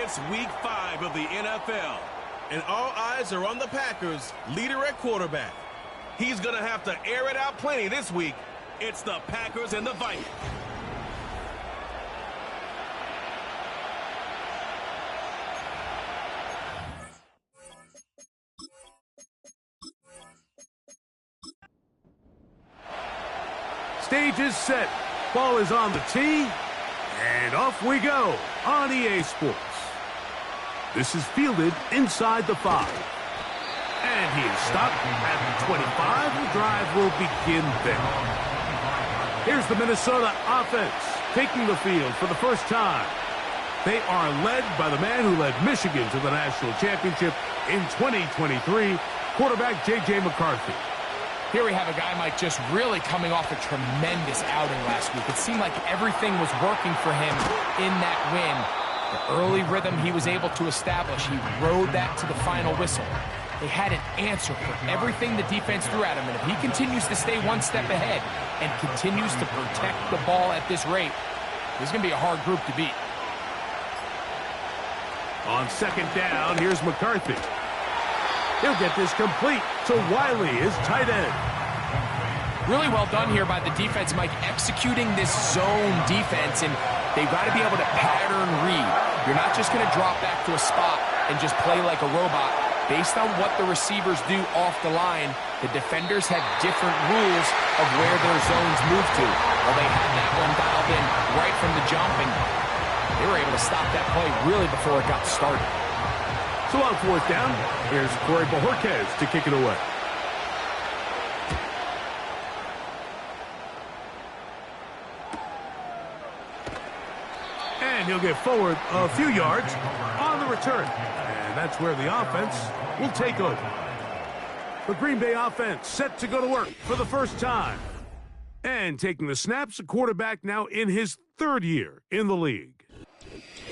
It's week 5 of the NFL, and all eyes are on the Packers' leader at quarterback. He's going to have to air it out plenty this week. It's the Packers and the Vikings. Stage is set. Ball is on the tee. And off we go on EA Sports. This is fielded inside the 5. And he is stopped at the 25. The drive will begin there. Here's the Minnesota offense taking the field for the first time. They are led by the man who led Michigan to the national championship in 2023, quarterback J.J. McCarthy. Here we have a guy, Mike, just really coming off a tremendous outing last week. It seemed like everything was working for him in that win. The early rhythm he was able to establish, he rode that to the final whistle. They had an answer for everything the defense threw at him, and if he continues to stay one step ahead and continues to protect the ball at this rate, this is going to be a hard group to beat. On second down, here's McCarthy. He'll get this complete to Wiley, his tight end. Really well done here by the defense, Mike, executing this zone defense, and they've got to be able to pattern read. You're not just going to drop back to a spot and just play like a robot. Based on what the receivers do off the line, the defenders have different rules of where their zones move to. Well, they had that one dialed in right from the jump, and they were able to stop that play really before it got started. So on fourth down, here's Corey Bojorquez to kick it away. And he'll get forward a few yards on the return. And that's where the offense will take over. The Green Bay offense set to go to work for the first time. And taking the snaps, a quarterback now in his 3rd year in the league.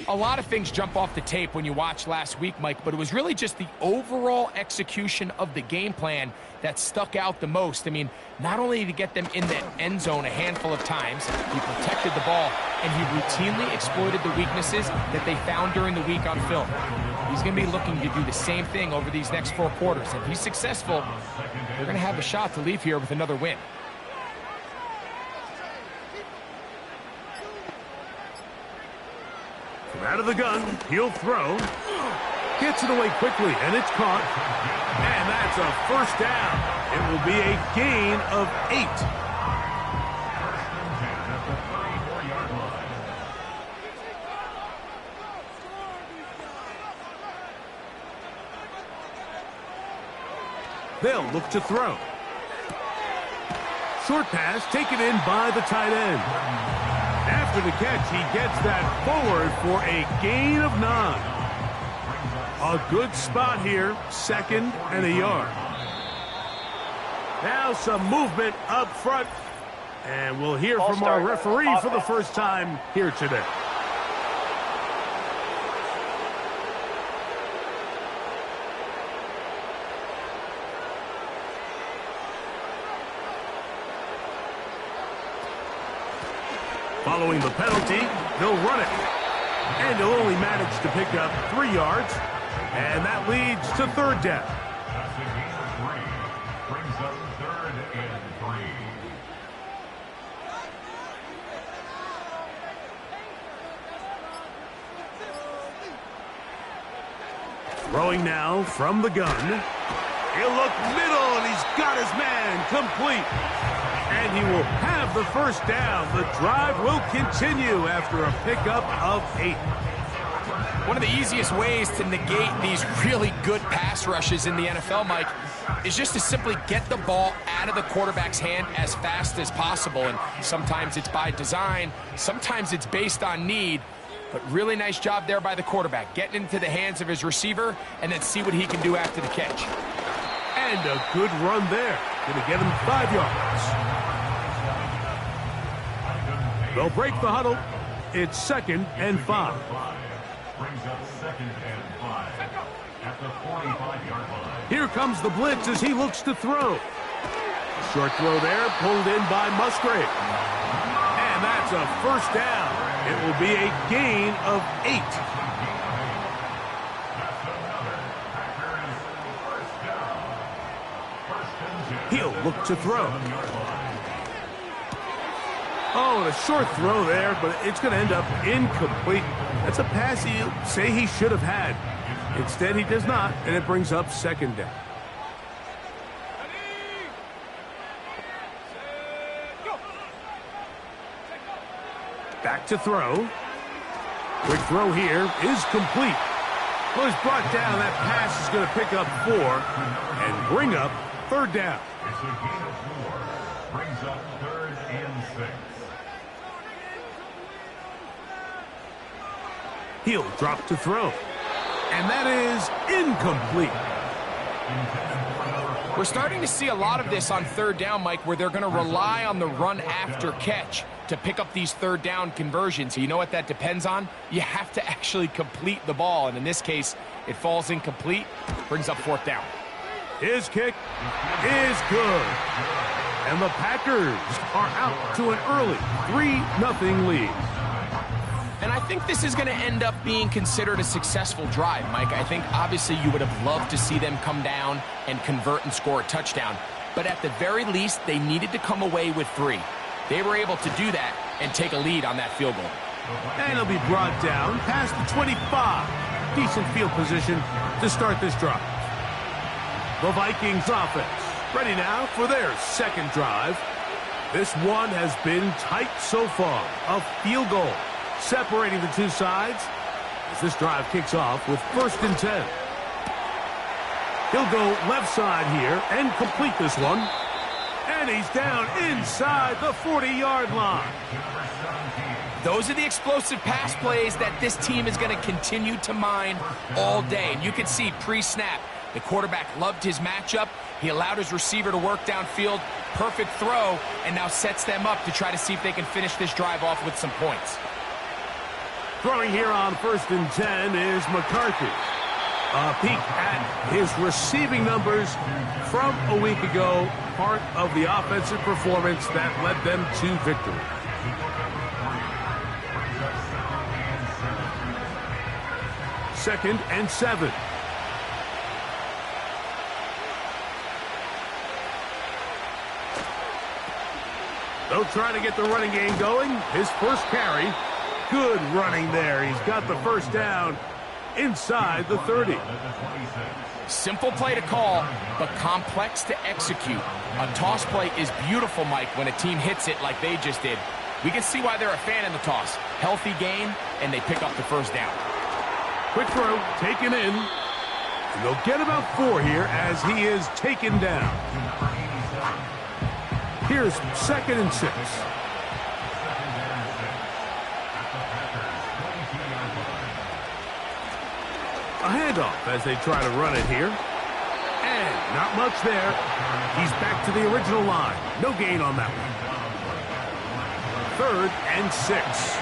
A lot of things jump off the tape when you watch last week, Mike, but it was really just the overall execution of the game plan that stuck out the most. I mean, not only did he get them in the end zone a handful of times, he protected the ball, and he routinely exploited the weaknesses that they found during the week on film. He's going to be looking to do the same thing over these next 4 quarters. If he's successful, they're going to have a shot to leave here with another win. Out of the gun, he'll throw. Gets it away quickly, and it's caught. And that's a first down. It will be a gain of 8. They'll look to throw. Short pass taken in by the tight end. After the catch, he gets that forward for a gain of 9. A good spot here, 2nd and a yard. Now some movement up front, and we'll hear from our referee for the first time here today. Following the penalty, they'll run it. And he'll only manage to pick up 3 yards. And that leads to 3rd down. Brings up 3rd and 3. Throwing now from the gun. He'll look middle, and he's got his man complete. And he will have the first down. The drive will continue after a pickup of 8. One of the easiest ways to negate these really good pass rushes in the NFL, Mike, is just to simply get the ball out of the quarterback's hand as fast as possible. And sometimes it's by design, sometimes it's based on need. But really nice job there by the quarterback, getting into the hands of his receiver and then see what he can do after the catch. And a good run there. Going to get him 5 yards. They'll break the huddle. It's 2nd and 5. Brings up 2nd and 5 at the 45-yard line. Here comes the blitz as he looks to throw. Short throw there, pulled in by Musgrave. And that's a first down. It will be a gain of 8. look to throw. Oh, and a short throw there, but it's going to end up incomplete. That's a pass he'll say he should have had. Instead, he does not, and it brings up second down. Back to throw. Quick throw here is complete. Well, he's brought down. That pass is going to pick up 4 and bring up third down. It's a gain of 4. Brings up 3rd and 6. He'll drop to throw. And that is incomplete. We're starting to see a lot of this on third down, Mike, where they're going to rely on the run after catch to pick up these third down conversions. You know what that depends on? You have to actually complete the ball, and in this case, it falls incomplete, brings up 4th down. His kick is good. And the Packers are out to an early 3-0 lead. And I think this is going to end up being considered a successful drive, Mike. I think obviously you would have loved to see them come down and convert and score a touchdown. But at the very least, they needed to come away with 3. They were able to do that and take a lead on that field goal. And he'll be brought down past the 25. Decent field position to start this drive. The Vikings offense ready now for their second drive. This one has been tight so far. A field goal separating the two sides as this drive kicks off with 1st and 10. He'll go left side here and complete this one. And he's down inside the 40-yard line. Those are the explosive pass plays that this team is going to continue to mine all day. And you can see pre-snap, the quarterback loved his matchup. He allowed his receiver to work downfield. Perfect throw, and now sets them up to try to see if they can finish this drive off with some points. Throwing here on 1st and 10 is McCarthy. A peek at his receiving numbers from a week ago, part of the offensive performance that led them to victory. Second and 7. They'll try to get the running game going. His first carry. Good running there. He's got the first down inside the 30. Simple play to call, but complex to execute. A toss play is beautiful, Mike, when a team hits it like they just did. We can see why they're a fan in the toss. Healthy game, and they pick up the first down. Quick throw, taken in. And they'll get about 4 here as he is taken down. Here's 2nd and 6. A handoff as they try to run it here. And not much there. He's back to the original line. No gain on that one. 3rd and 6.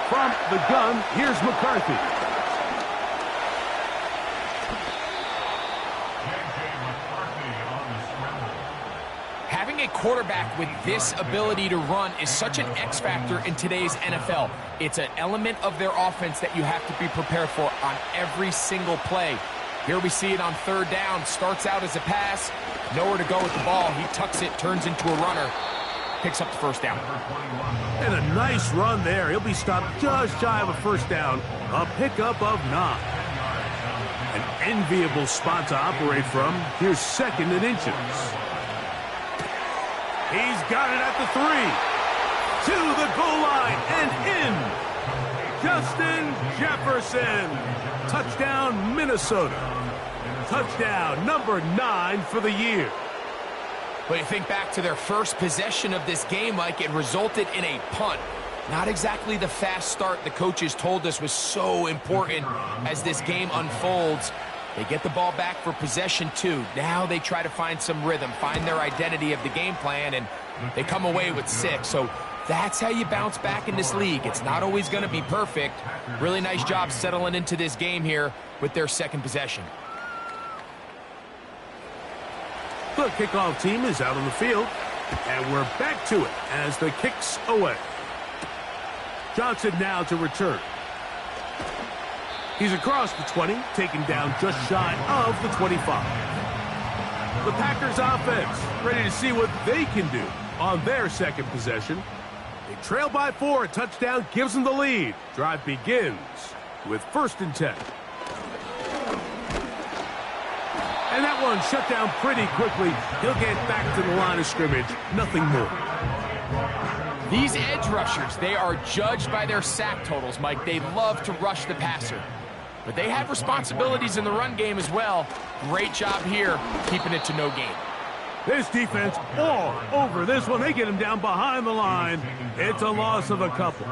From the gun, here's McCarthy. Having a quarterback with this ability to run is such an X factor in today's NFL. It's an element of their offense that you have to be prepared for on every single play. Here we see it on 3rd down. Starts out as a pass. Nowhere to go with the ball. He tucks it, turns into a runner. Picks up the first down. And a nice run there. He'll be stopped just shy of a first down. A pickup of 9. An enviable spot to operate from. Here's 2nd and inches. He's got it at the 3. To the goal line and in. Justin Jefferson. Touchdown, Minnesota. Touchdown number 9 for the year. But you think back to their first possession of this game, Mike, it resulted in a punt. Not exactly the fast start the coaches told us was so important as this game unfolds. They get the ball back for possession 2. Now they try to find some rhythm, find their identity of the game plan, and they come away with 6. So that's how you bounce back in this league. It's not always going to be perfect. Really nice job settling into this game here with their second possession. The kickoff team is out on the field, and we're back to it as the kick's away. Johnson now to return. He's across the 20, taken down just shy of the 25. The Packers offense ready to see what they can do on their second possession. They trail by 4. A touchdown gives them the lead. Drive begins with 1st and 10. And that one shut down pretty quickly. He'll get back to the line of scrimmage. Nothing more. These edge rushers, they are judged by their sack totals, Mike. They love to rush the passer. But they have responsibilities in the run game as well. Great job here, keeping it to no gain. This defense all over this one. They get him down behind the line. It's a loss of a couple.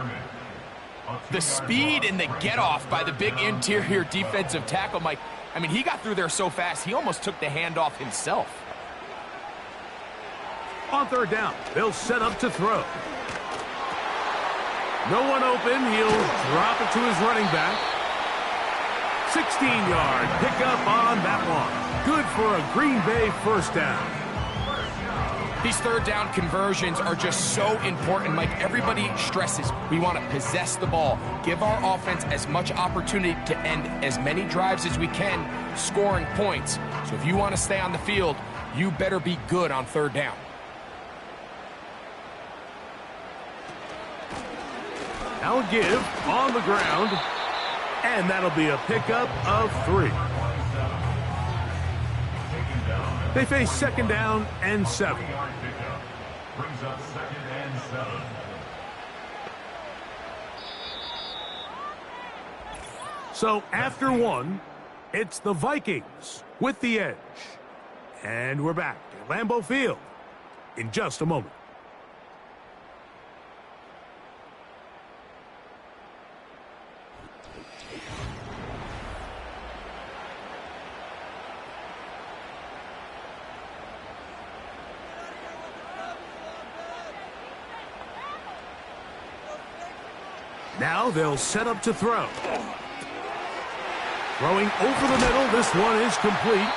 The speed and the get-off by the big interior defensive tackle, Mike. I mean, he got through there so fast, he almost took the handoff himself. On 3rd down, they'll set up to throw. No one open. He'll drop it to his running back. 16-yard pickup on that one. Good for a Green Bay 1st down. These 3rd down conversions are just so important, Mike. Everybody stresses we want to possess the ball, give our offense as much opportunity to end as many drives as we can, scoring points. So if you want to stay on the field, you better be good on 3rd down. Now a give on the ground, and that'll be a pickup of 3. They face 2nd down and 7. Brings up 2nd and 7. So after 1, it's the Vikings with the edge. And we're back at Lambeau Field in just a moment. Now they'll set up to throw. Throwing over the middle. This one is complete.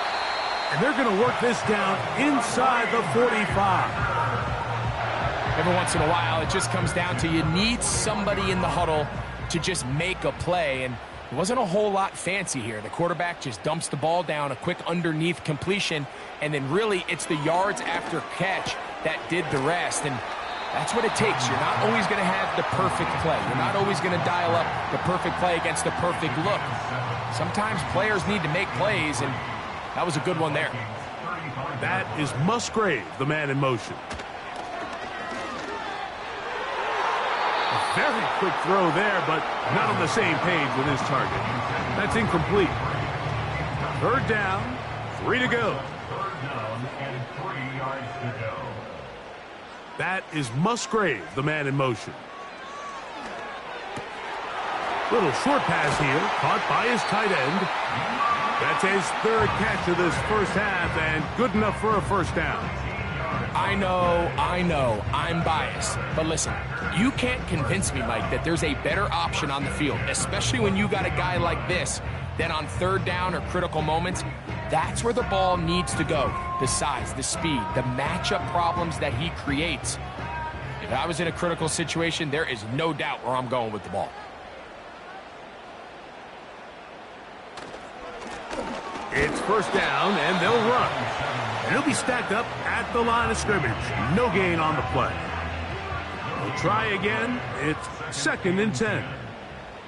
And they're going to work this down inside the 45. Every once in a while, it just comes down to you need somebody in the huddle to just make a play. And it wasn't a whole lot fancy here. The quarterback just dumps the ball down, a quick underneath completion. And then really, it's the yards after catch that did the rest. And that's what it takes. You're not always going to have the perfect play. You're not always going to dial up the perfect play against the perfect look. Sometimes players need to make plays, and that was a good one there. That is Musgrave, the man in motion. A very quick throw there, but not on the same page with his target. That's incomplete. 3rd down, 3 to go. 3rd down and 3 yards to go. That is Musgrave, the man in motion. Little short pass here, caught by his tight end. That's his 3rd catch of this 1st half, and good enough for a 1st down. I know, I'm biased. But listen, you can't convince me, Mike, that there's a better option on the field, especially when you got a guy like this, that on 3rd down or critical moments, that's where the ball needs to go. The size, the speed, the matchup problems that he creates. If I was in a critical situation, there is no doubt where I'm going with the ball. It's 1st down, and they'll run. And he'll be stacked up at the line of scrimmage. No gain on the play. They'll try again. It's 2nd and 10.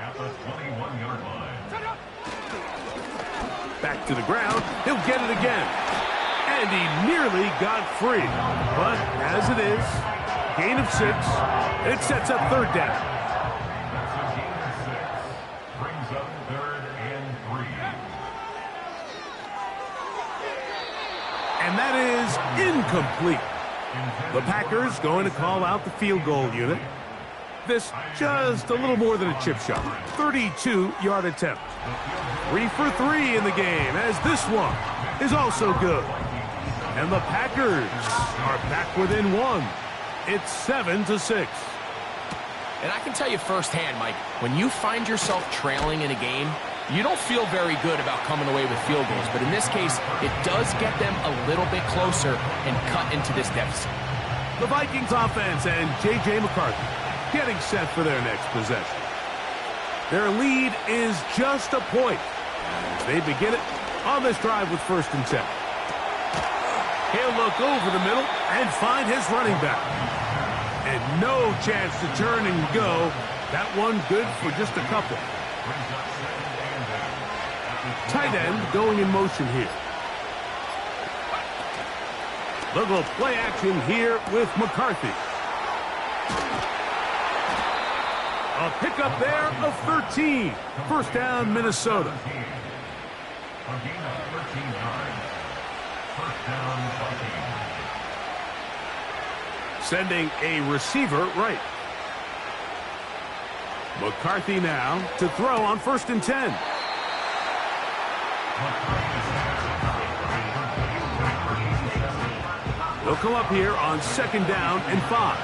At the 21-yard line. Back to the ground. He'll get it again. And he nearly got free. But as it is, gain of 6. And it sets up 3rd down. That's a gain of 6. Brings up 3rd and 3. And that is incomplete. The Packers going to call out the field goal unit. This just a little more than a chip shot. 32-yard attempt. 3 for 3 in the game, as this one is also good. And the Packers are back within 1. It's 7-6. And I can tell you firsthand, Mike, when you find yourself trailing in a game, you don't feel very good about coming away with field goals. But in this case, it does get them a little bit closer and cut into this deficit. The Vikings offense and J.J. McCarthy getting set for their next possession. Their lead is just a point. They begin it on this drive with 1st and 10. He'll look over the middle and find his running back. And no chance to turn and go. That one good for just a couple. Tight end going in motion here. They'll go play action here with McCarthy. A pickup there of 13. 1st down, Minnesota. A gain of 13 yards. 1st down, Vikings. Sending a receiver right. McCarthy now to throw on 1st and 10. They'll come up here on 2nd down and 5.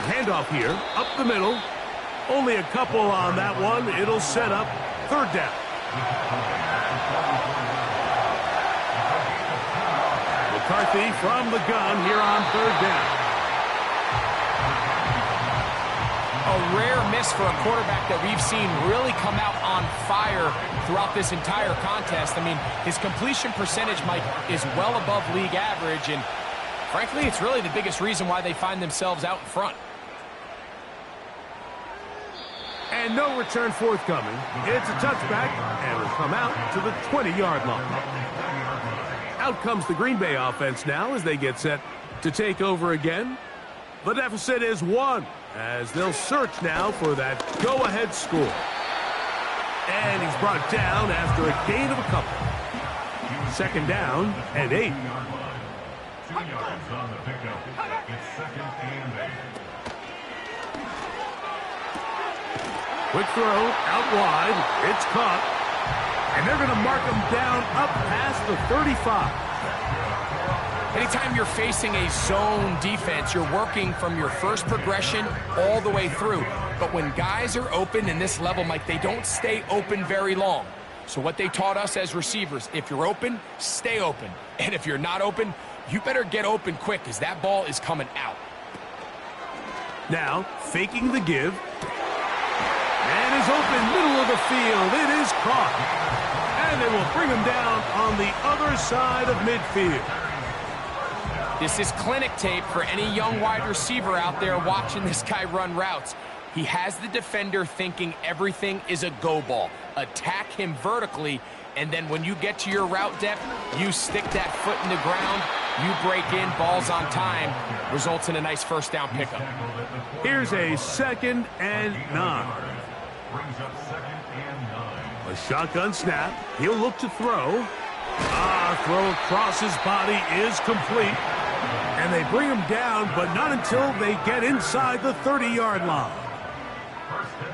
Handoff here, up the middle. Only a couple on that one. It'll set up 3rd down. McCarthy from the gun here on 3rd down. A rare miss for a quarterback that we've seen really come out on fire throughout this entire contest. I mean, his completion percentage, Mike, is well above league average, and frankly, it's really the biggest reason why they find themselves out in front. And no return forthcoming. It's a touchback, and will come out to the 20-yard line. Out comes the Green Bay offense now as they get set to take over again. The deficit is 1, as they'll search now for that go-ahead score. And he's brought down after a gain of a couple. 2nd down and 8. 2 yards on the pickup. It's 2nd and 8. Quick throw, out wide, it's caught. And they're going to mark him down up past the 35. Anytime you're facing a zone defense, you're working from your first progression all the way through. But when guys are open in this level, Mike, they don't stay open very long. So what they taught us as receivers, if you're open, stay open. And if you're not open, you better get open quick because that ball is coming out. Now, faking the give. And is open, middle of the field. It is caught. And they will bring him down on the other side of midfield. This is clinic tape for any young wide receiver out there watching this guy run routes. He has the defender thinking everything is a go ball. Attack him vertically, and then when you get to your route depth, you stick that foot in the ground, you break in, balls on time, results in a nice 1st down pickup. Here's a 2nd and 9. Brings up 2nd and 9. A shotgun snap. He'll look to throw. Throw across his body is complete. And they bring him down, but not until they get inside the 30-yard line.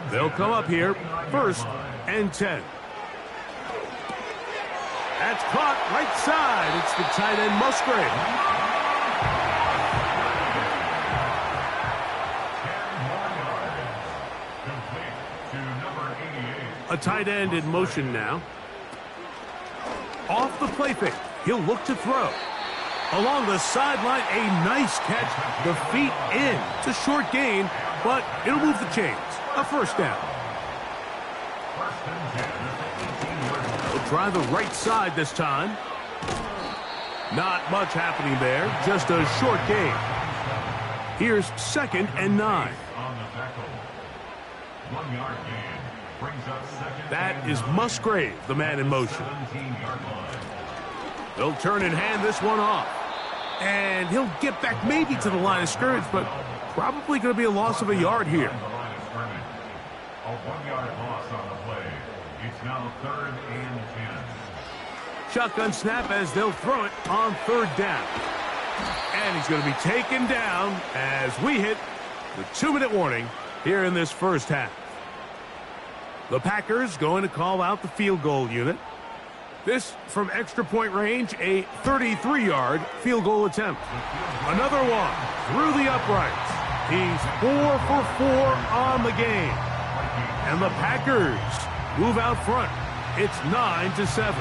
They'll come up here, 1st and 10. That's caught right side. It's the tight end, Musgrave. A tight end in motion now. Off the play fake. He'll look to throw. Along the sideline, a nice catch. The feet in. It's a short gain, but it'll move the chains. A 1st down. He'll try the right side this time. Not much happening there. Just a short gain. Here's 2nd and 9. That is Musgrave, the man in motion. They'll turn and hand this one off. And he'll get back maybe to the line of scrimmage, but probably going to be a loss of a yard here. A 1-yard loss on the play. It's now 3rd and 10. Shotgun snap as they'll throw it on 3rd down. And he's going to be taken down as we hit the 2-minute warning here in this 1st half. The Packers going to call out the field goal unit. This from extra point range, a 33-yard field goal attempt. Another one through the uprights. He's 4 for 4 on the game. And the Packers move out front. It's 9-7.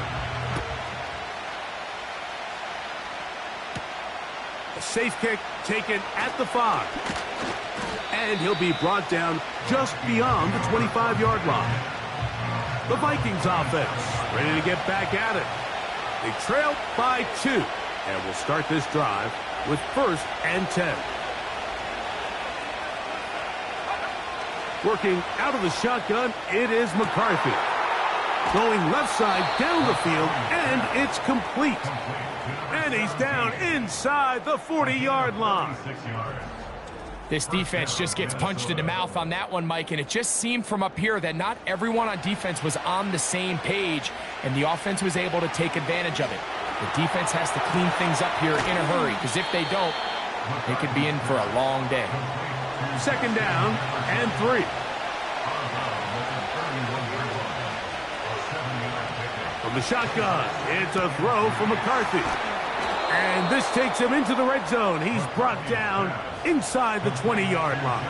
A safe kick taken at the 5. And he'll be brought down just beyond the 25-yard line. The Vikings offense ready to get back at it. They trail by 2 and will start this drive with 1st and 10. Working out of the shotgun, it is McCarthy. Going left side down the field, and it's complete. And he's down inside the 40-yard line. This defense just gets punched in the mouth on that one, Mike, and it just seemed from up here that not everyone on defense was on the same page, and the offense was able to take advantage of it. The defense has to clean things up here in a hurry, because if they don't, they could be in for a long day. 2nd down and 3. From the shotgun, it's a throw for McCarthy. And this takes him into the red zone. He's brought down inside the 20-yard line.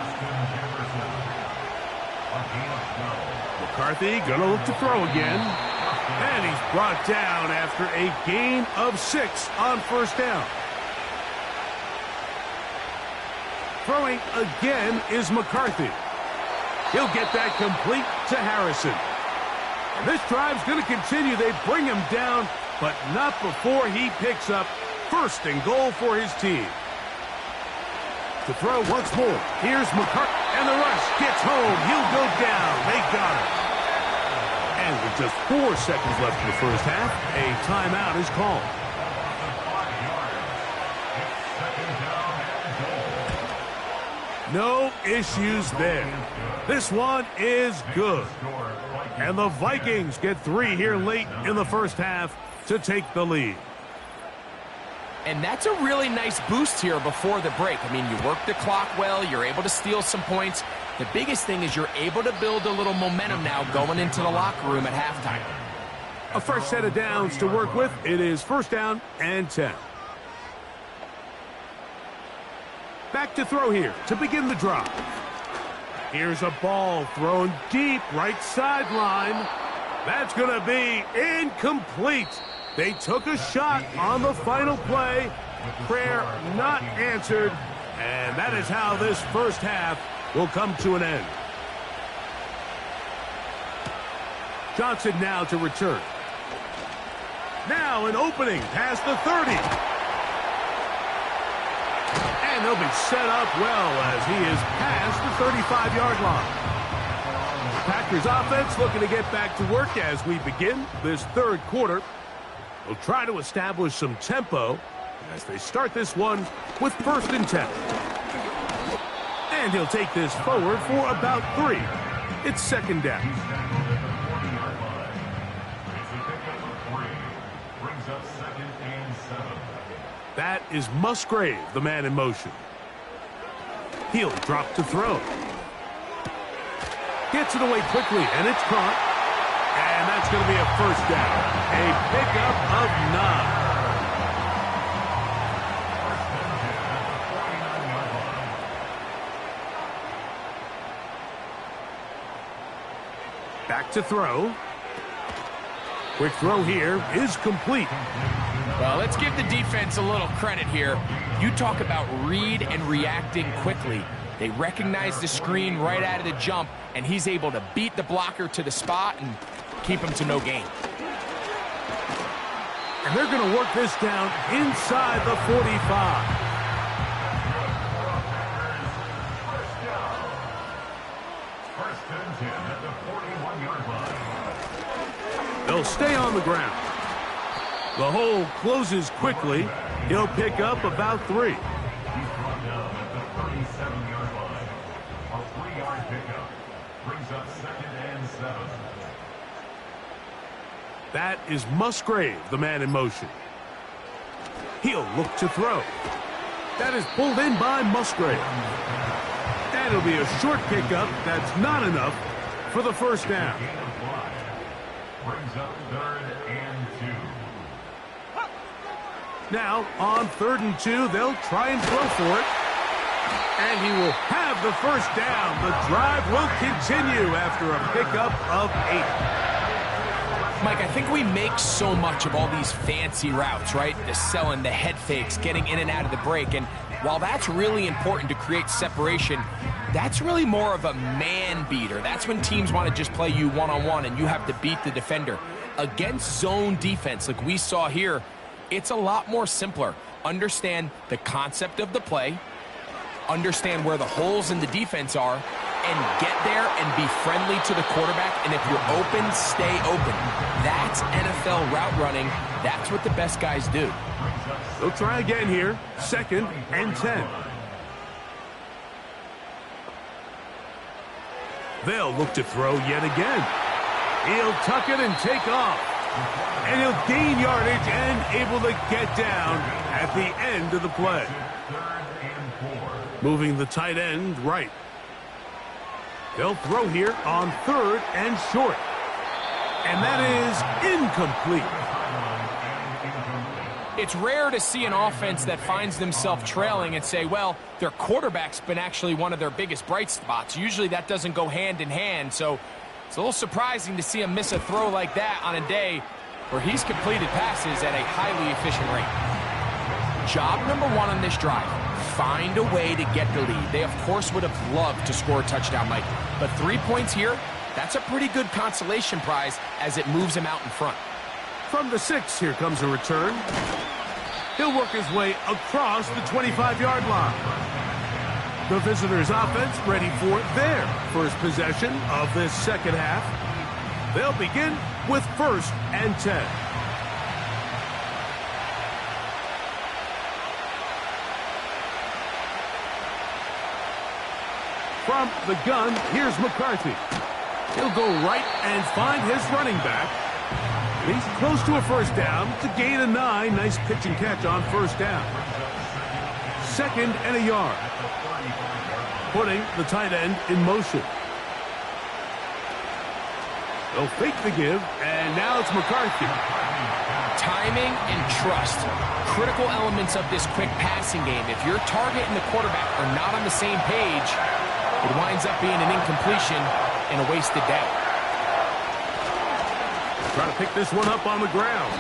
McCarthy going to look to throw again. And he's brought down after a gain of 6 on 1st down. Throwing again is McCarthy. He'll get that complete to Harrison. And this drive's going to continue. They bring him down, but not before he picks up 1st and goal for his team. To throw once more. Here's McCarthy. And the rush gets home. He'll go down. They got him. And with just 4 seconds left in the 1st half, a timeout is called. No issues there. This one is good. And the Vikings get 3 here late in the 1st half to take the lead. And that's a really nice boost here before the break. I mean, you work the clock well, you're able to steal some points. The biggest thing is you're able to build a little momentum now going into the locker room at halftime. A fresh set of downs to work with. It is 1st down and 10. Back to throw here to begin the drive. Here's a ball thrown deep right sideline. That's going to be incomplete. They took a shot on the final play. Prayer not answered. And that is how this 1st half will come to an end. Johnson now to return. Now an opening past the 30. And he'll be set up well as he is past the 35-yard line. The Packers offense looking to get back to work as we begin this 3rd quarter. They'll try to establish some tempo as they start this one with 1st and 10. And he'll take this forward for about 3. It's 2nd down. That is Musgrave, the man in motion. He'll drop to throw. Gets it away quickly, and it's caught. And that's going to be a 1st down. A pickup of 9. Back to throw. Quick throw here is complete. Well, let's give the defense a little credit here. You talk about read and reacting quickly. They recognize the screen right out of the jump, and he's able to beat the blocker to the spot and keep him to no gain. And they're going to work this down inside the 45. First and 10 at the 41-yard line. They'll stay on the ground. The hole closes quickly. He'll pick up about 3. He's brought down at the 37-yard line. A 3-yard pickup brings up 2nd and 7. That is Musgrave, the man in motion. He'll look to throw. That is pulled in by Musgrave. And it'll be a short pickup. That's not enough for the 1st down. Brings up 3rd and 2. Now, on 3rd and 2, they'll try and throw for it. And he will have the 1st down. The drive will continue after a pickup of 8. Mike, I think we make so much of all these fancy routes, right? The selling, the head fakes, getting in and out of the break. And while that's really important to create separation, that's really more of a man beater. That's when teams want to just play you one-on-one and you have to beat the defender. Against zone defense like we saw here, it's a lot more simpler. Understand the concept of the play, understand where the holes in the defense are, and get there and be friendly to the quarterback. And if you're open, stay open. That's NFL route running. That's what the best guys do. They'll try again here. 2nd and 10. They'll look to throw yet again. He'll tuck it and take off. And he'll gain yardage and able to get down at the end of the play. Moving the tight end right. They'll throw here on 3rd and short. And that is incomplete. It's rare to see an offense that finds themselves trailing and say, well, their quarterback's been actually one of their biggest bright spots. Usually that doesn't go hand in hand, so it's a little surprising to see him miss a throw like that on a day where he's completed passes at a highly efficient rate. Job number 1 on this drive, find a way to get the lead. They, of course, would have loved to score a touchdown, Mike, but 3 points here, that's a pretty good consolation prize as it moves him out in front. From the 6, here comes a return. He'll work his way across the 25-yard line. The visitors' offense ready for their first possession of this second half. They'll begin with 1st and 10. From the gun, here's McCarthy. He'll go right and find his running back. He's close to a first down to gain a 9. Nice pitch and catch on first down. 2nd and a yard. Putting the tight end in motion. They'll fake the give, and now it's McCarthy. Timing and trust, critical elements of this quick passing game. If your target and the quarterback are not on the same page, it winds up being an incompletion and a wasted down. Trying to pick this one up on the ground.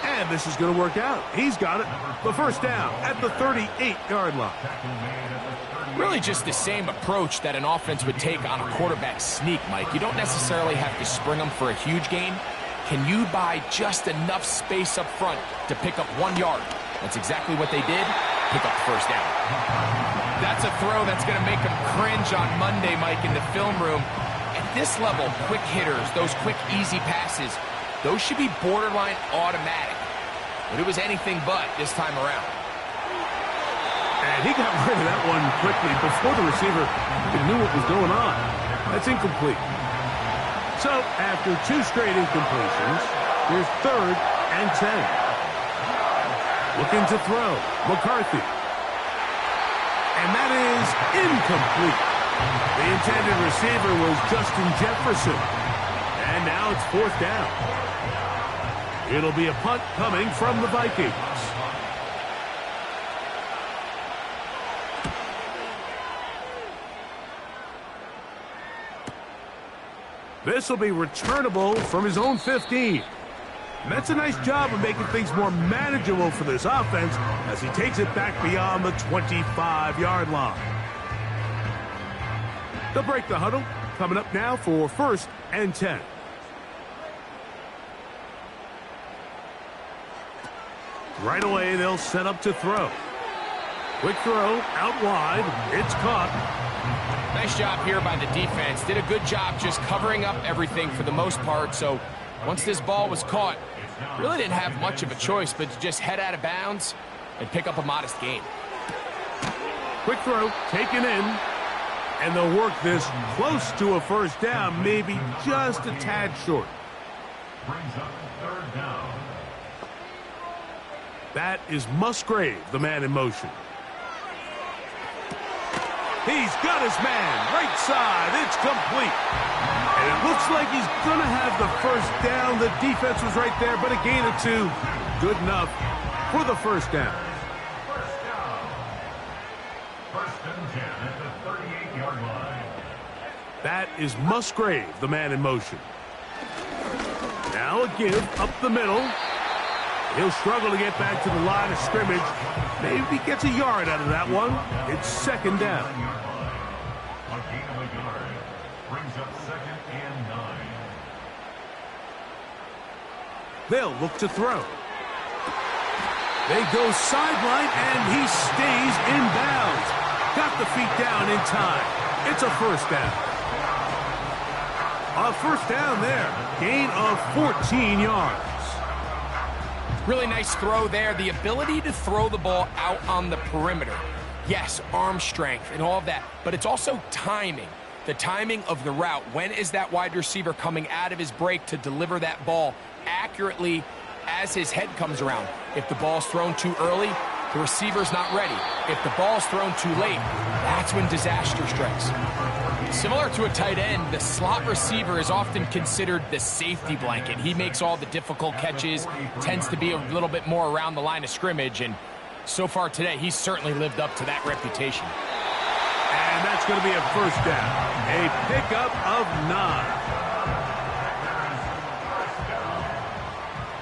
And this is going to work out. He's got it. The first down at the 38-yard line. Really just the same approach that an offense would take on a quarterback sneak, Mike. You don't necessarily have to spring them for a huge gain. Can you buy just enough space up front to pick up 1 yard? That's exactly what they did. Pick up the first down. That's a throw that's going to make them cringe on Monday, Mike, in the film room. At this level, quick hitters, those quick, easy passes, those should be borderline automatic. But it was anything but this time around. And he got rid of that one quickly before the receiver knew what was going on. That's incomplete. So, after 2 straight incompletions, here's 3rd and 10. Looking to throw. McCarthy. And that is incomplete. The intended receiver was Justin Jefferson. And now it's 4th down. It'll be a punt coming from the Vikings. This will be returnable from his own 15. And that's a nice job of making things more manageable for this offense as he takes it back beyond the 25-yard line. They'll break the huddle. Coming up now for 1st and 10. Right away, they'll set up to throw. Quick throw, out wide. It's caught. Nice job here by the defense. Did a good job just covering up everything for the most part. So once this ball was caught, really didn't have much of a choice but to just head out of bounds and pick up a modest gain. Quick throw, taken in. And they'll work this close to a first down, maybe just a tad short. Brings up 3rd down. That is Musgrave, the man in motion. He's got his man, right side, it's complete. And it looks like he's going to have the first down. The defense was right there, but a gain of 2. Good enough for the first down. First down. 1st and 10 at the 38-yard line. That is Musgrave, the man in motion. Now a give up the middle. He'll struggle to get back to the line of scrimmage. Maybe he gets a yard out of that one. It's second down. A gain of a yard brings up 2nd and 9. They'll look to throw. They go sideline, and he stays in bounds. Got the feet down in time. It's a first down. A first down there. Gain of 14 yards. Really nice throw there. The ability to throw the ball out on the perimeter. Yes, arm strength and all of that, but it's also timing. The timing of the route. When is that wide receiver coming out of his break to deliver that ball accurately as his head comes around? If the ball's thrown too early, the receiver's not ready. If the ball's thrown too late, that's when disaster strikes. Similar to a tight end, the slot receiver is often considered the safety blanket. He makes all the difficult catches, tends to be a little bit more around the line of scrimmage, and so far today, he's certainly lived up to that reputation. And that's going to be a first down. A pickup of 9.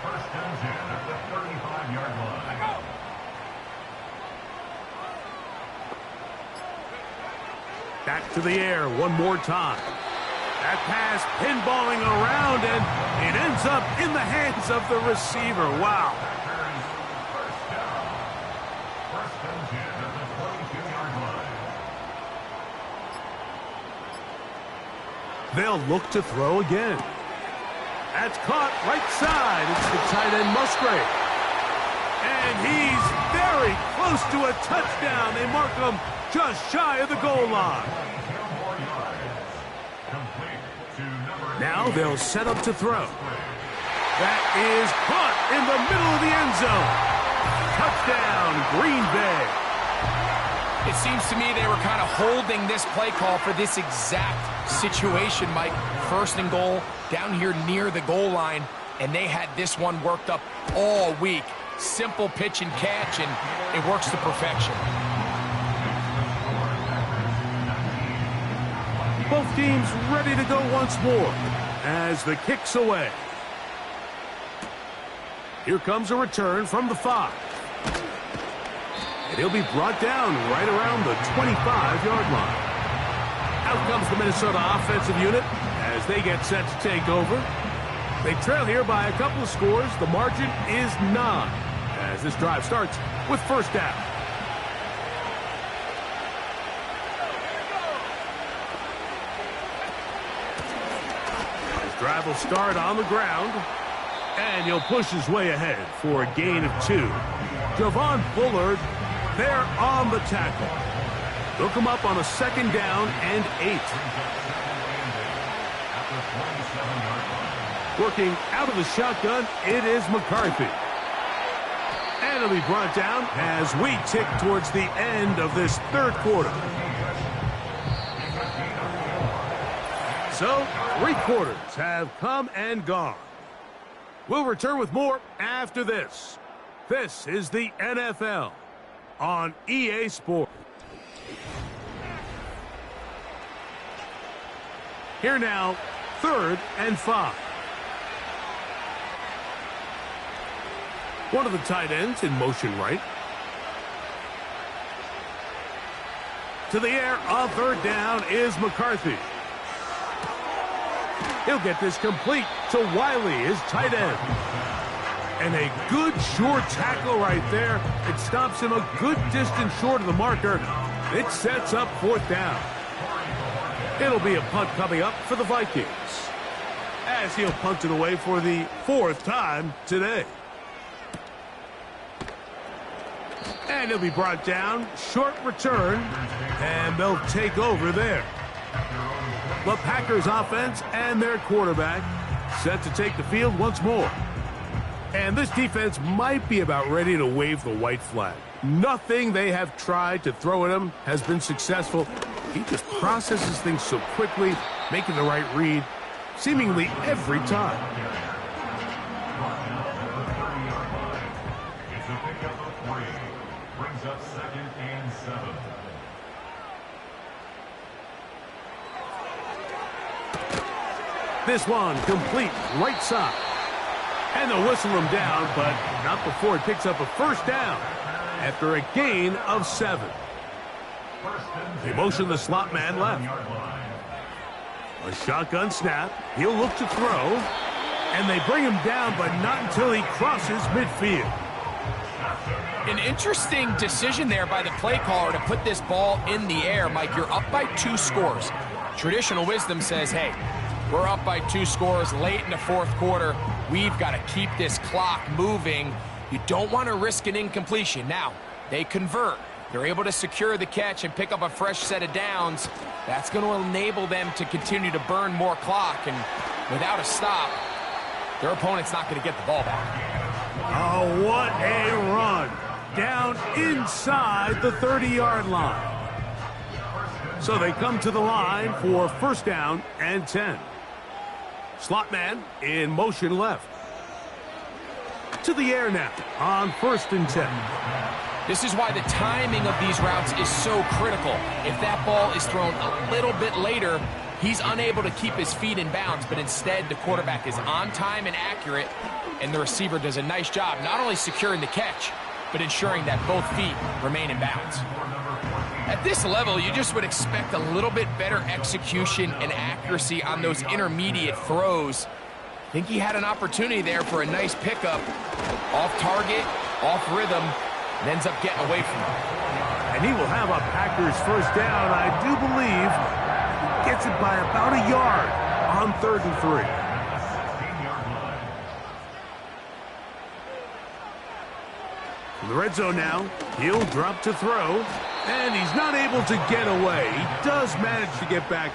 First and 10 at the 35-yard line. Back to the air one more time. That pass pinballing around, and it ends up in the hands of the receiver. Wow. First down. First and 10 at the 22-yard line. They'll look to throw again. That's caught right side. It's the tight end Musgrave. And he's very close to a touchdown. They mark him just shy of the goal line. Now they'll set up to throw. That is caught in the middle of the end zone. Touchdown, Green Bay. It seems to me they were kind of holding this play call for this exact situation, Mike. First and goal, down here near the goal line, and they had this one worked up all week. Simple pitch and catch, and it works to perfection. Both teams ready to go once more as the kick's away. Here comes a return from the 5. And he'll be brought down right around the 25-yard line. Out comes the Minnesota offensive unit as they get set to take over. They trail here by a couple of scores. The margin is 9 as this drive starts with first down. His drive will start on the ground, and he'll push his way ahead for a gain of 2. Javon Bullard there on the tackle. They'll come up on a second down and 8. Working out of the shotgun, it is McCarthy. And it'll be brought down as we tick towards the end of this third quarter. So, 3 quarters have come and gone. We'll return with more after this. This is the NFL on EA Sports. Here now, 3rd and 5. One of the tight ends in motion right. To the air, on 3rd down is McCarthy. He'll get this complete to Wiley, his tight end. And a good short tackle right there. It stops him a good distance short of the marker. It sets up 4th down. It'll be a punt coming up for the Vikings, as he'll punt it away for the 4th time today. And he'll be brought down. Short return, and they'll take over there. The Packers offense and their quarterback set to take the field once more. And this defense might be about ready to wave the white flag. Nothing they have tried to throw at him has been successful. He just processes things so quickly, making the right read, seemingly every time. It's a pickup of 3. Brings up 2nd and 7. This one complete right side. And they'll whistle him down, but not before he picks up a first down after a gain of 7. They motion the slot man left. A shotgun snap. He'll look to throw. And they bring him down, but not until he crosses midfield. An interesting decision there by the play caller to put this ball in the air. Mike, you're up by 2 scores. Traditional wisdom says, hey, we're up by 2 scores late in the 4th quarter. We've got to keep this clock moving. You don't want to risk an incompletion. Now, they convert. They're able to secure the catch and pick up a fresh set of downs. That's going to enable them to continue to burn more clock. And without a stop, their opponent's not going to get the ball back. Oh, what a run. Down inside the 30-yard line. So they come to the line for first down and 10. Slot man in motion left. To the air now on 1st and 10. This is why the timing of these routes is so critical. If that ball is thrown a little bit later, he's unable to keep his feet in bounds, but instead the quarterback is on time and accurate, and the receiver does a nice job not only securing the catch, but ensuring that both feet remain in bounds. At this level, you just would expect a little bit better execution and accuracy on those intermediate throws. I think he had an opportunity there for a nice pickup. Off target, off rhythm, and ends up getting away from him. And he will have a Packers first down, I do believe. He gets it by about a yard on 3rd and 3. In the red zone now, he'll drop to throw, and he's not able to get away. He does manage to get back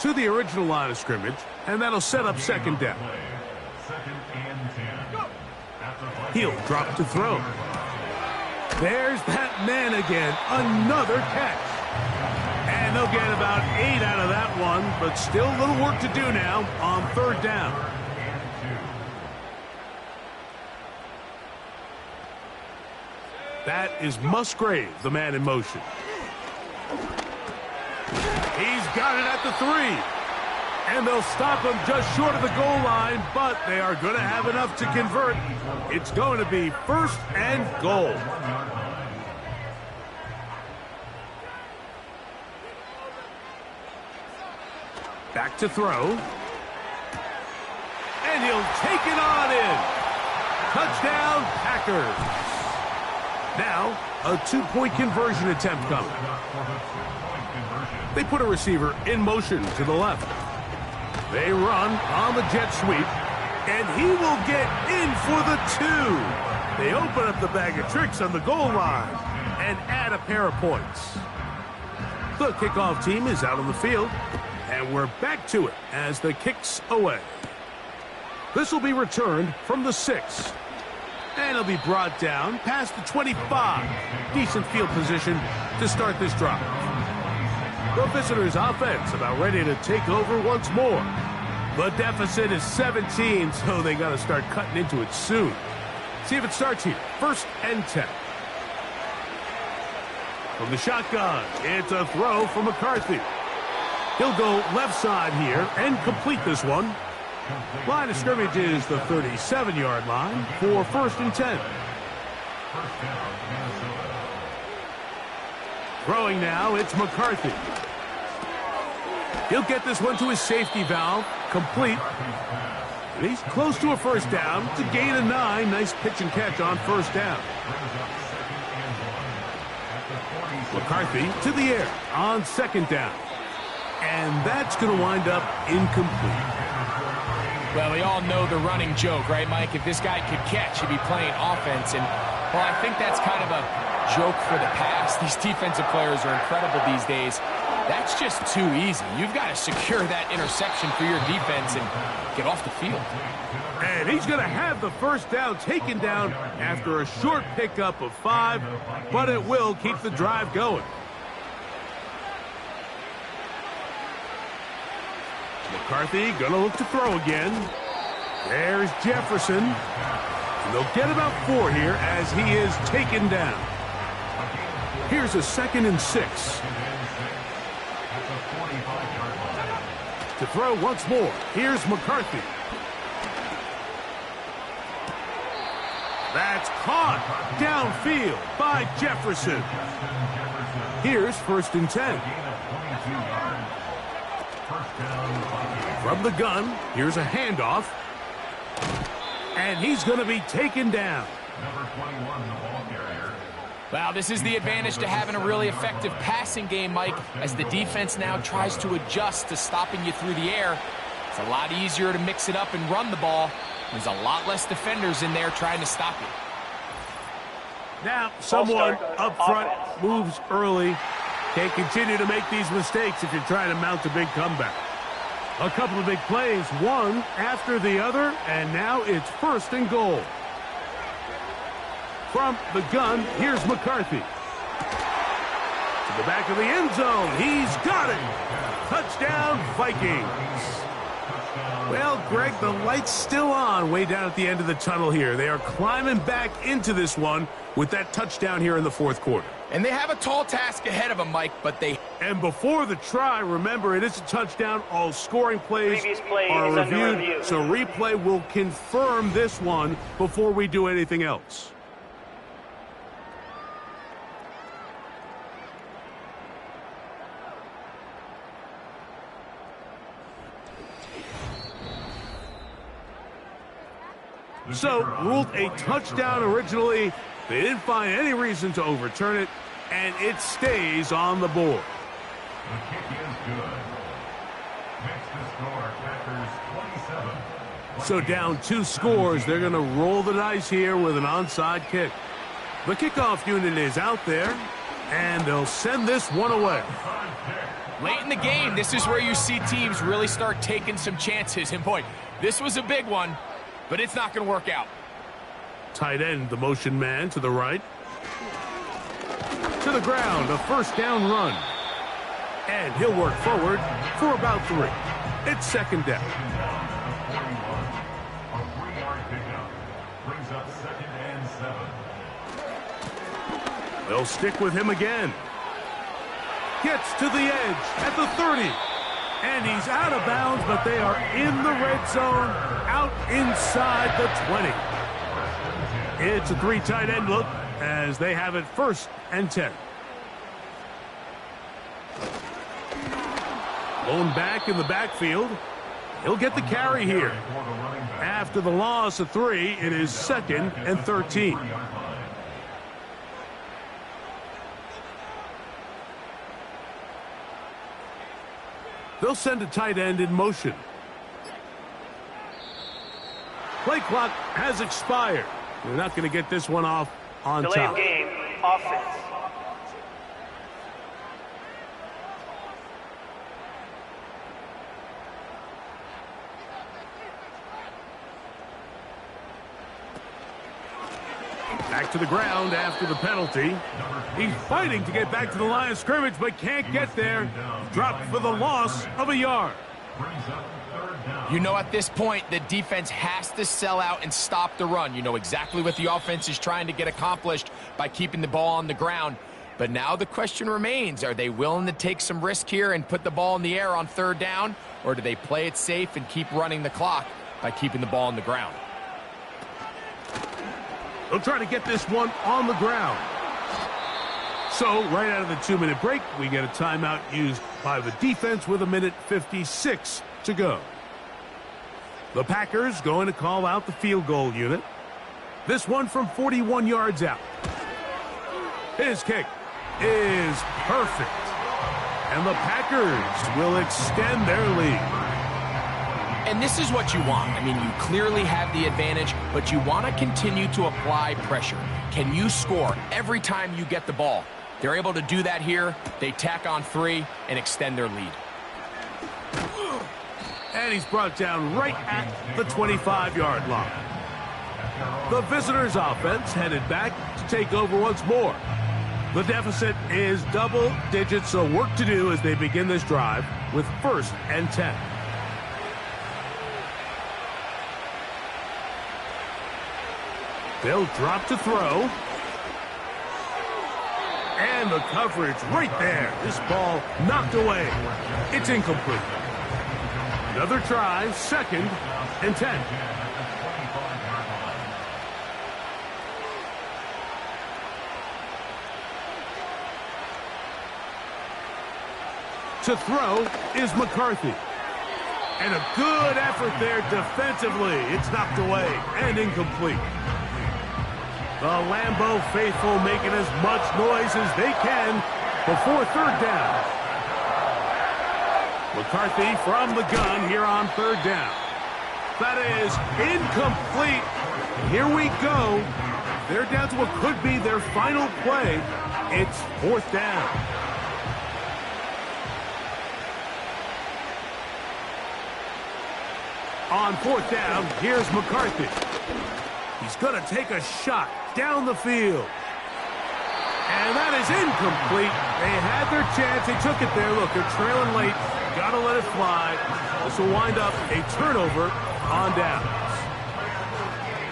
to the original line of scrimmage, and that'll set up 2nd down. He'll drop to throw. There's that man again, another catch. And they'll get about 8 out of that one, but still a little work to do now on 3rd down. That is Musgrave, the man in motion. He's got it at the 3. And they'll stop him just short of the goal line, but they are going to have enough to convert. It's going to be 1st and goal. Back to throw. And he'll take it on in. Touchdown, Packers. Now, a 2-point conversion attempt coming. They put a receiver in motion to the left. They run on the jet sweep, and he will get in for the 2. They open up the bag of tricks on the goal line and add a pair of points. The kickoff team is out on the field, and we're back to it as the kick's away. This will be returned from the 6. And it'll be brought down past the 25. Decent field position to start this drive. The visitors' offense about ready to take over once more. The deficit is 17, so they got to start cutting into it soon. See if it starts here. 1st and 10. From the shotgun, it's a throw from McCarthy. He'll go left side here and complete this one. Line of scrimmage is the 37-yard line for 1st and 10. Throwing now, it's McCarthy. He'll get this one to his safety valve, complete. And he's close to a first down to gain a 9. Nice pitch and catch on 1st down. McCarthy to the air on 2nd down. And that's going to wind up incomplete. Well, we all know the running joke, right, Mike? If this guy could catch, he'd be playing offense. And, well, I think that's kind of a joke for the past. These defensive players are incredible these days. That's just too easy. You've got to secure that interception for your defense and get off the field. And he's going to have the first down taken down after a short pickup of 5, but it will keep the drive going. McCarthy going to look to throw again. There's Jefferson. And they'll get about 4 here as he is taken down. Here's a 2nd and 6. To throw once more. Here's McCarthy. It's caught downfield by Jefferson. Here's 1st and 10. From the gun, here's a handoff. And he's going to be taken down. Number 21, the ball carrier. Well, this is the advantage to having a really effective passing game, Mike, as the defense now tries to adjust to stopping you through the air. It's a lot easier to mix it up and run the ball. There's a lot less defenders in there trying to stop you. Now, someone up front moves early. Can't continue to make these mistakes if you're trying to mount a big comeback. A couple of big plays, one after the other, and now it's 1st and goal. From the gun, here's McCarthy. To the back of the end zone. He's got it. Touchdown, Vikings. Well, Greg, the light's still on way down at the end of the tunnel here. They are climbing back into this one with that touchdown here in the 4th quarter. And they have a tall task ahead of them, Mike, but they... And before the try, remember, it is a touchdown. All scoring plays play are is under reviewed, review. so replay will confirm this one before we do anything else. So, ruled a touchdown originally. They didn't find any reason to overturn it, and it stays on the board. The kick is good. Next to score, Packers 27. So down 2 scores, they're going to roll the dice here with an onside kick. The kickoff unit is out there, and they'll send this one away. Late in the game, this is where you see teams really start taking some chances. And boy, this was a big one, but it's not going to work out. Tight end, the motion man to the right. To the ground, a 1st down run. And he'll work forward for about 3. It's 2nd down. A 3-yard pickup brings up 2nd and 7. They'll stick with him again. Gets to the edge at the 30. And he's out of bounds, but they are in the red zone, out inside the 20. It's a 3 tight end look as they have it 1st and 10. Blown back in the backfield. He'll get the carry here. After the loss of 3, it is 2nd and 13. They'll send a tight end in motion. Play clock has expired. They're not going to get this one off on Delay top. of game, offense. Back to the ground after the penalty. He's fighting to get back to the line of scrimmage, but can't get there. Dropped for the loss of a yard. You know, at this point, the defense has to sell out and stop the run. You know exactly what the offense is trying to get accomplished by keeping the ball on the ground. But now the question remains, are they willing to take some risk here and put the ball in the air on 3rd down? Or do they play it safe and keep running the clock by keeping the ball on the ground? They'll try to get this one on the ground. So, right out of the 2-minute break, we get a timeout used by the defense with 1:56 to go. The Packers going to call out the field goal unit. This one from 41 yards out. His kick is perfect. And the Packers will extend their lead. And this is what you want. I mean, you clearly have the advantage, but you want to continue to apply pressure. Can you score every time you get the ball? They're able to do that here. They tack on 3 and extend their lead. And he's brought down right at the 25-yard line. The visitors' offense headed back to take over once more. The deficit is double digits, so work to do as they begin this drive with 1st and 10. They'll drop to throw. And the coverage right there. This ball knocked away. It's incomplete. Another try, 2nd and 10. To throw is McCarthy. And a good effort there defensively. It's knocked away and incomplete. The Lambeau faithful making as much noise as they can before third down. McCarthy from the gun here on third down. That is incomplete. Here we go. They're down to what could be their final play. It's fourth down. On fourth down, here's McCarthy. He's going to take a shot down the field. And that is incomplete. They had their chance. They took it there. Look, they're trailing late. Got to let it fly. This will wind up a turnover on downs.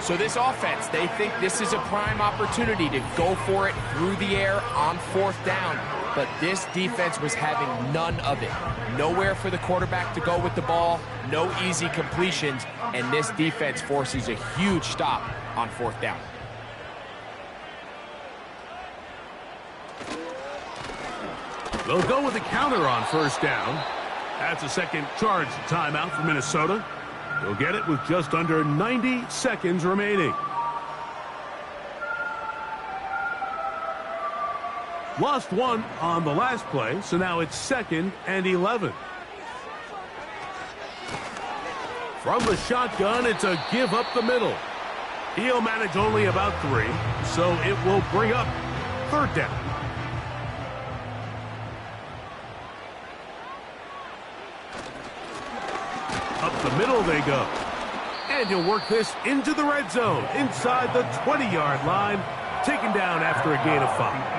So this offense, they think this is a prime opportunity to go for it through the air on fourth down. But this defense was having none of it. Nowhere for the quarterback to go with the ball, no easy completions, and this defense forces a huge stop on fourth down. They'll go with the counter on first down. That's a second charge timeout for Minnesota. They'll get it with just under 90 seconds remaining. Lost one on the last play, so now it's 2nd and 11. From the shotgun, it's a give up the middle. He'll manage only about 3, so it will bring up third down. Up the middle they go. And he'll work this into the red zone, inside the 20-yard line, taken down after a gain of 5.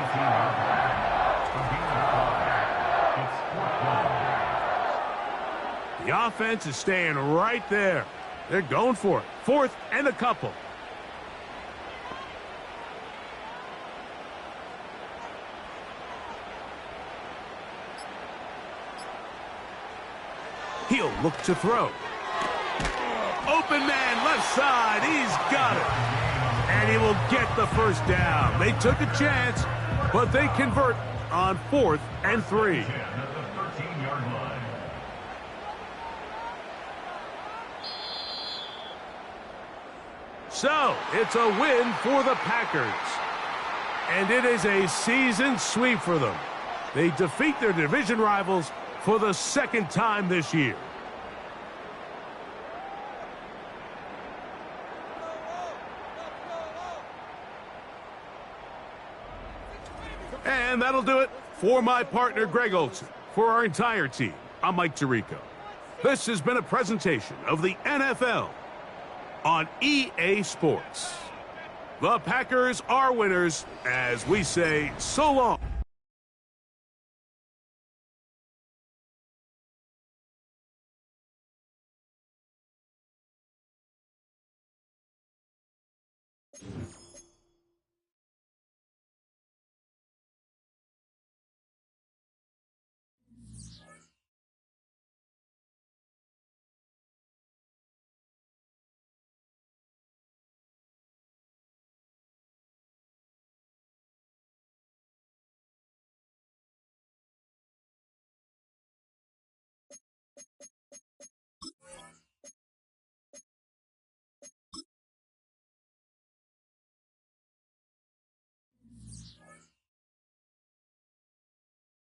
The offense is staying right there. They're going for it. 4th and a couple. He'll look to throw. Open man, left side. He's got it. And he will get the first down. They took a chance, but they convert on 4th and 3. So, it's a win for the Packers. And it is a season sweep for them. They defeat their division rivals for the 2nd time this year. And that'll do it for my partner, Greg Olson. For our entire team, I'm Mike Tirico. This has been a presentation of the NFL on EA Sports. The Packers are winners, as we say so long.